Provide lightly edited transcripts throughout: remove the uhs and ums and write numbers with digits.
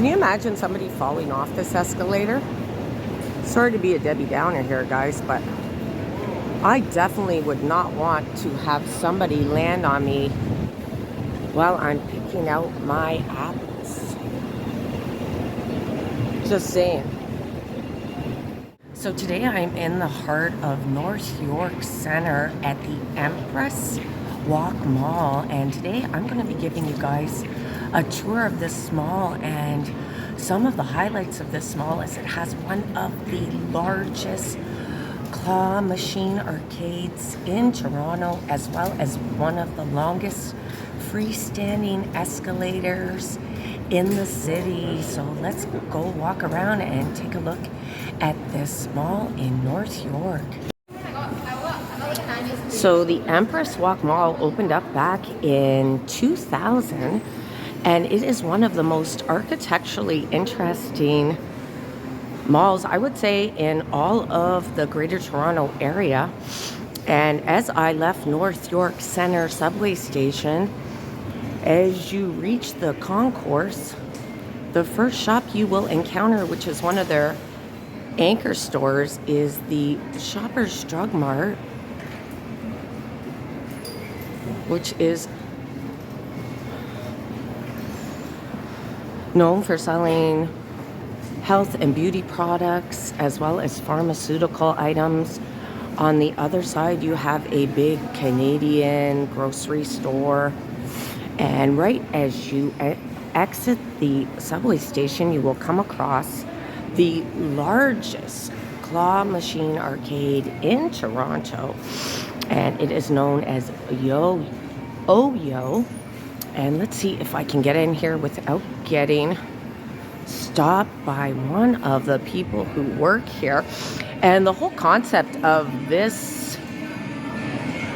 Can you imagine somebody falling off this escalator? Sorry to be a Debbie Downer here, guys, but I definitely would not want to have somebody land on me while I'm picking out my apples. Just saying. So today I'm in the heart of North York Center at the Empress Walk Mall, and today I'm going to be giving you guys a tour of this mall, and some of the highlights of this mall is it has one of the largest claw machine arcades in Toronto, as well as one of the longest freestanding escalators in the city. So let's go walk around and take a look at this mall in North York. So the Empress Walk Mall opened up back in 2000, and it is one of the most architecturally interesting malls, I would say, in all of the Greater Toronto area. And as I left North York Center subway station, as you reach the concourse, the first shop you will encounter, which is one of their anchor stores, is the Shoppers Drug Mart, which is known for selling health and beauty products as well as pharmaceutical items. On the other side, you have a big Canadian grocery store. And right as you exit the subway station, you will come across the largest claw machine arcade in Toronto. And it is known as Yo-Yo. And let's see if I can get in here without getting stopped by one of the people who work here. And the whole concept of this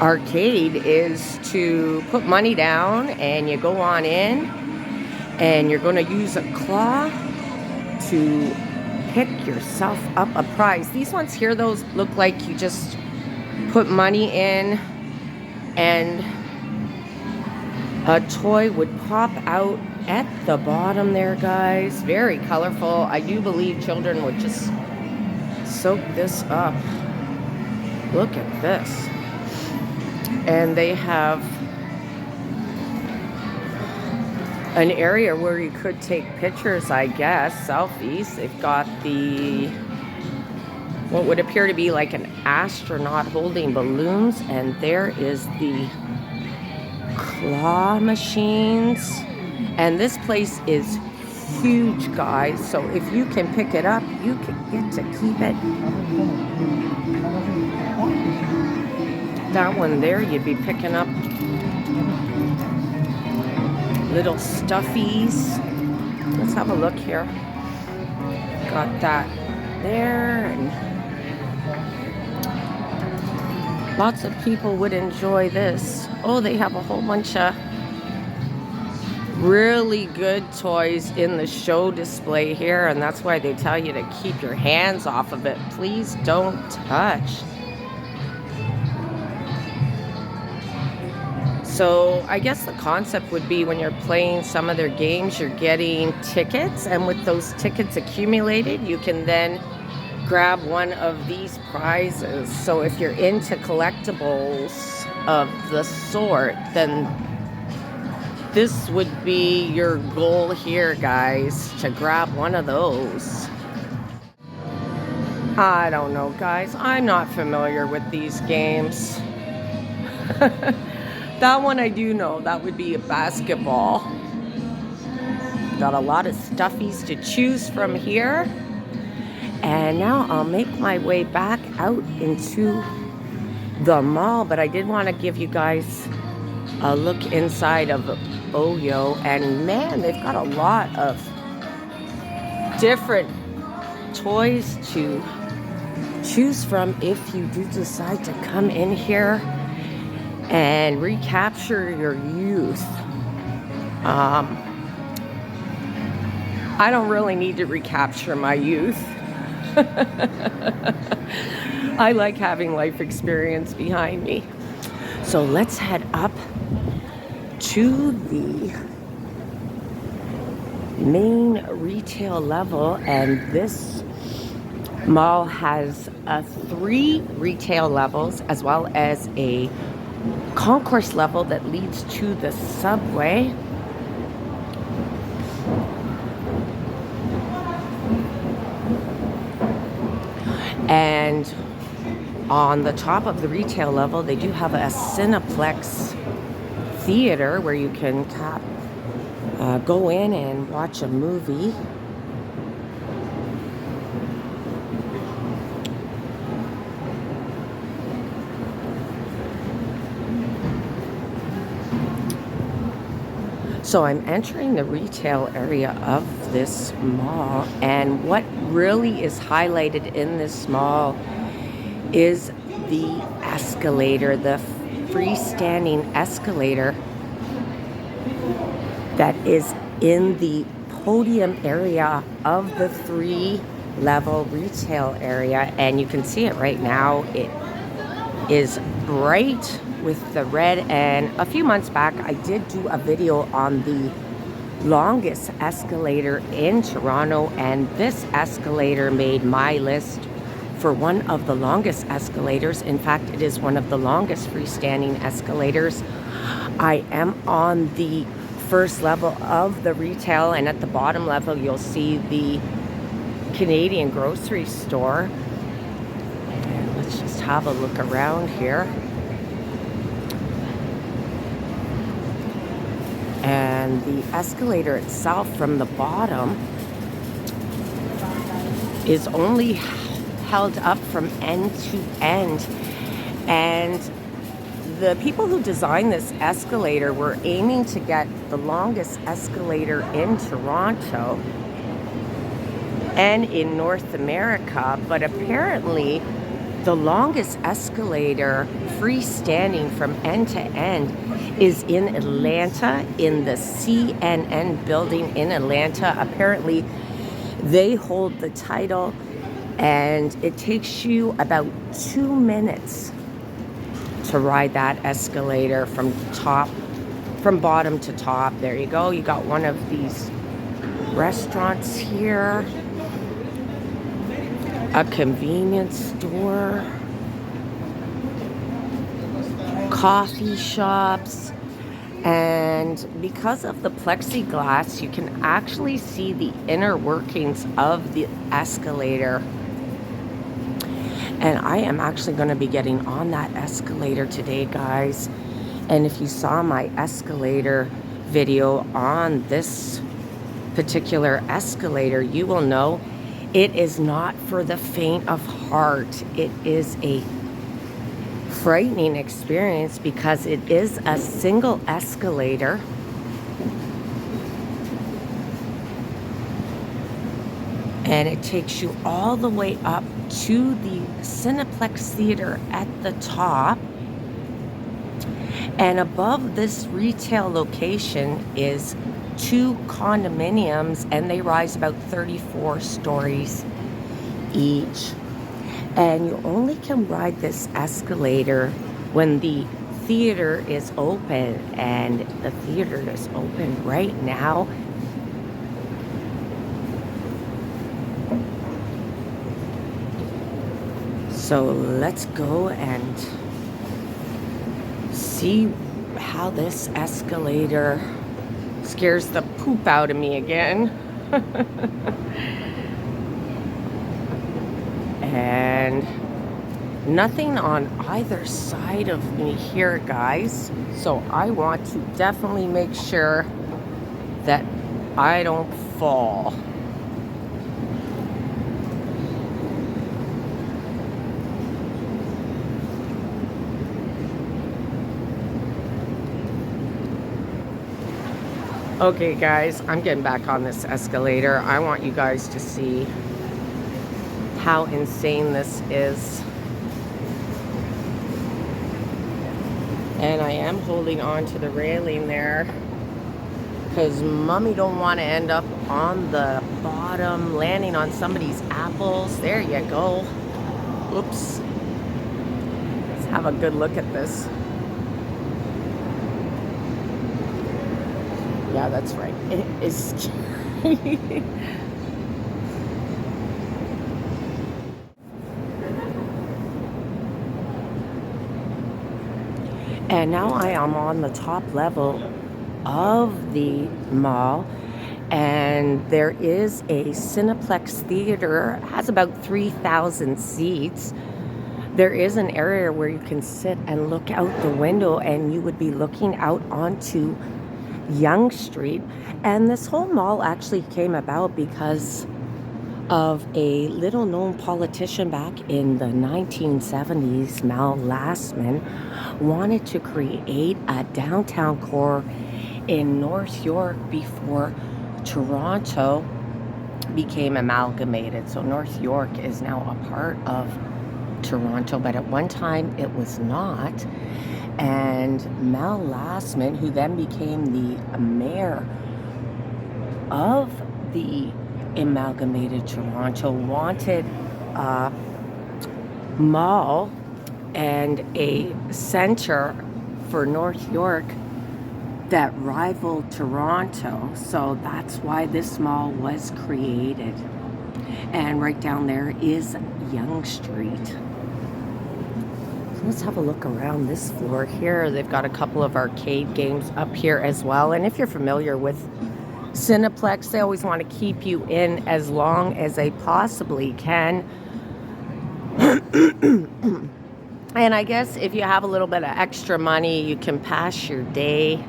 arcade is to put money down and you go on in and you're going to use a claw to pick yourself up a prize. These ones here, those look like you just put money in and a toy would pop out at the bottom there, guys. Very colorful. I do believe children would just soak this up. Look at this. And they have an area where you could take pictures, I guess, selfies. They've got the, what would appear to be like an astronaut holding balloons, and there is the claw machines. And this place is huge, guys. So if you can pick it up, you can get to keep it. That one there, you'd be picking up little stuffies. Let's have a look here. Got that there, and lots of people would enjoy this. Oh, they have a whole bunch of really good toys in the show display here, and that's why they tell you to keep your hands off of it. Please don't touch. So I guess the concept would be when you're playing some of their games, you're getting tickets, and with those tickets accumulated, you can then grab one of these prizes. So if you're into collectibles of the sort, then this would be your goal here, guys, to grab one of those. I don't know, guys. I'm not familiar with these games. That one I do know. That would be a basketball. Got a lot of stuffies to choose from here. And now I'll make my way back out into the mall. But I did want to give you guys a look inside of Yo-Yo. And man, they've got a lot of different toys to choose from if you do decide to come in here and recapture your youth. I don't really need to recapture my youth. I like having life experience behind me. So let's head up to the main retail level, and this mall has 3 retail levels as well as a concourse level that leads to the subway. And on the top of the retail level, they do have a Cineplex theater where you can go in and watch a movie. So I'm entering the retail area of this mall, and what really is highlighted in this mall is the escalator, the freestanding escalator that is in the podium area of the 3-level retail area. And you can see it right now. It is bright with the red, and a few months back I did do a video on the longest escalator in Toronto, and this escalator made my list for one of the longest escalators. In fact, it is one of the longest freestanding escalators. I am on the first level of the retail, and at the bottom level you'll see the Canadian grocery store. And let's just have a look around here. And the escalator itself from the bottom is only held up from end to end. And the people who designed this escalator were aiming to get the longest escalator in Toronto and in North America, but apparently the longest escalator freestanding from end to end is in Atlanta, in the CNN building in Atlanta. Apparently they hold the title, and it takes you about 2 minutes to ride that escalator from bottom to top. There you go. You got one of these restaurants here, a convenience store, coffee shops, and because of the plexiglass, you can actually see the inner workings of the escalator. And I am actually going to be getting on that escalator today, guys. And if you saw my escalator video on this particular escalator, you will know it is not for the faint of heart. It is a frightening experience because it is a single escalator. And it takes you all the way up to the Cineplex Theater at the top. And above this retail location is 2 condominiums, and they rise about 34 stories each. And you only can ride this escalator when the theater is open, and the theater is open right now. So let's go and see how this escalator scares the poop out of me again. And nothing on either side of me here, guys. So I want to definitely make sure that I don't fall. Okay, guys, I'm getting back on this escalator. I want you guys to see how insane this is. And I am holding on to the railing there because Mommy don't want to end up on the bottom, landing on somebody's apples. There you go. Oops. Let's have a good look at this. Yeah, that's right. It is scary. And now I am on the top level of the mall, and there is a Cineplex theater. It has about 3,000 seats. There is an area where you can sit and look out the window, and you would be looking out onto Yonge Street. And this whole mall actually came about because of a little known politician back in the 1970s. Mal Lastman wanted to create a downtown core in North York before Toronto became amalgamated. So North York is now a part of Toronto, but at one time it was not. And Mal Lastman, who then became the mayor of the amalgamated Toronto, wanted a mall and a center for North York that rivaled Toronto. So that's why this mall was created. And right down there is Yonge Street. So let's have a look around this floor here. They've got a couple of arcade games up here as well. And if you're familiar with Cineplex, they always want to keep you in as long as they possibly can. And I guess if you have a little bit of extra money, you can pass your day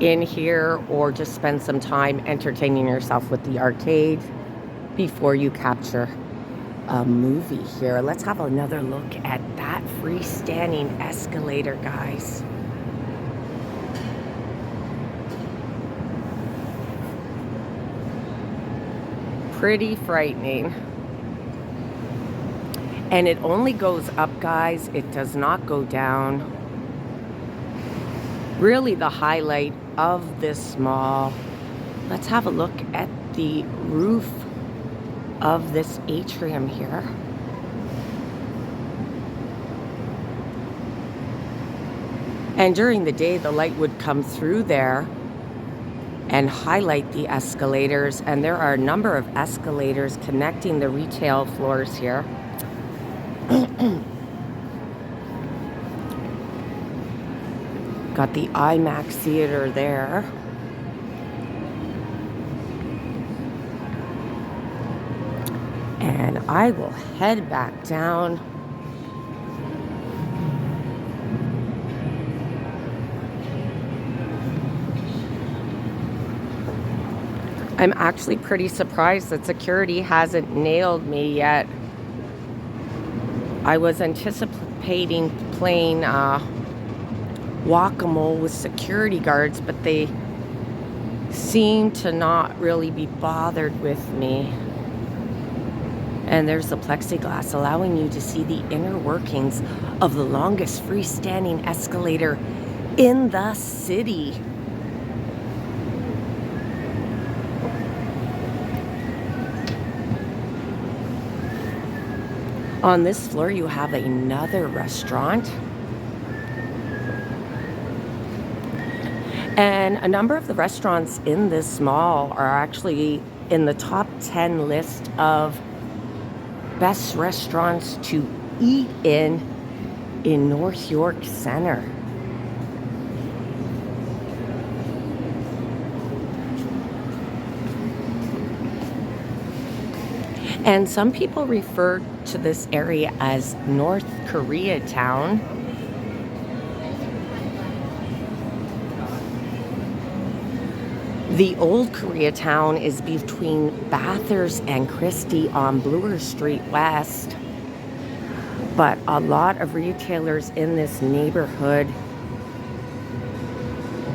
in here or just spend some time entertaining yourself with the arcade before you capture a movie here. Let's have another look at that freestanding escalator, guys. Pretty frightening. And it only goes up, guys. It does not go down. Really the highlight of this mall. Let's have a look at the roof of this atrium here. And during the day, the light would come through there and highlight the escalators. And there are a number of escalators connecting the retail floors here. Got the IMAX theater there. And I will head back down. I'm actually pretty surprised that security hasn't nailed me yet. I was anticipating playing whack-a-mole with security guards, but they seem to not really be bothered with me. And there's the plexiglass allowing you to see the inner workings of the longest freestanding escalator in the city. On this floor, you have another restaurant. And a number of the restaurants in this mall are actually in the top 10 list of best restaurants to eat in North York Center. And some people refer to this area as North Koreatown. The old Koreatown is between Bathurst and Christie on Bloor Street West. But a lot of retailers in this neighborhood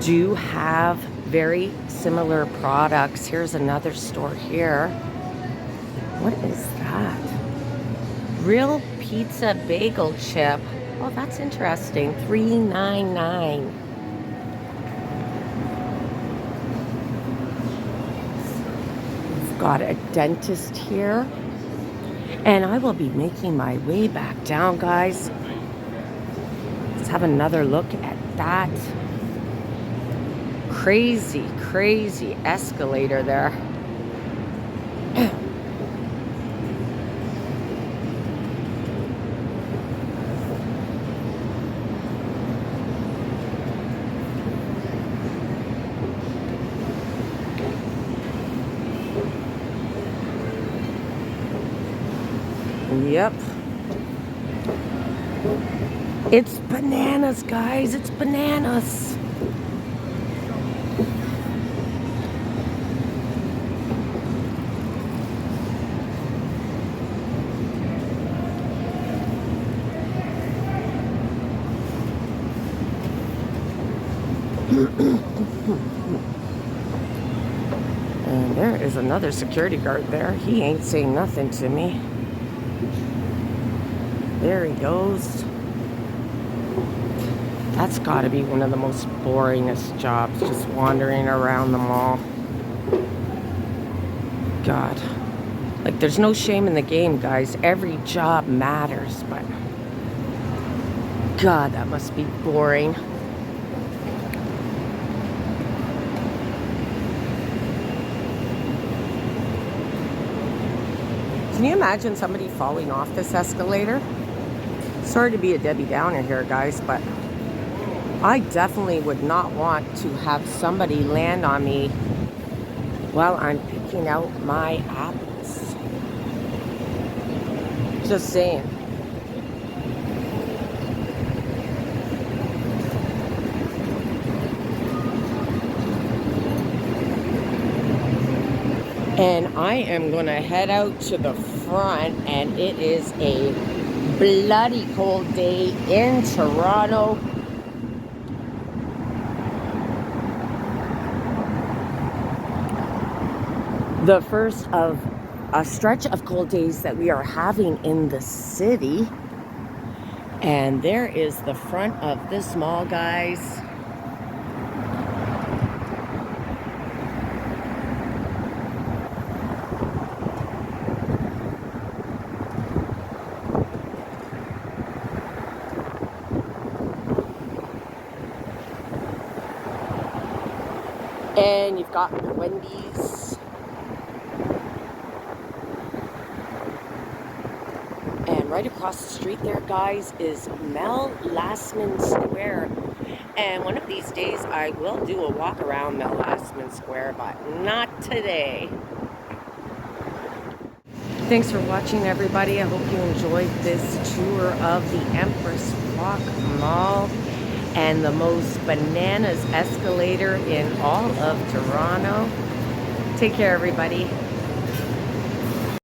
do have very similar products. Here's another store here. What is that? Real pizza bagel chip. Oh, that's interesting. $3.99. We've got a dentist here. And I will be making my way back down, guys. Let's have another look at that crazy crazy escalator there. Yep. It's bananas, guys. It's bananas. And there is another security guard there. He ain't saying nothing to me. There he goes. That's got to be one of the most boringest jobs, just wandering around the mall. God. Like, there's no shame in the game, guys. Every job matters, but God, that must be boring. Can you imagine somebody falling off this escalator? Sorry to be a Debbie Downer here, guys, but I definitely would not want to have somebody land on me while I'm picking out my apples. Just saying. And I am going to head out to the front, and it is a bloody cold day in Toronto. The first of a stretch of cold days that we are having in the city. And there is the front of this mall, guys. And you've got Wendy's. And right across the street there, guys, is Mel Lastman Square. And one of these days, I will do a walk around Mel Lastman Square, but not today. Thanks for watching, everybody. I hope you enjoyed this tour of the Empress Walk Mall and the most bananas escalator in all of Toronto. Take care, everybody.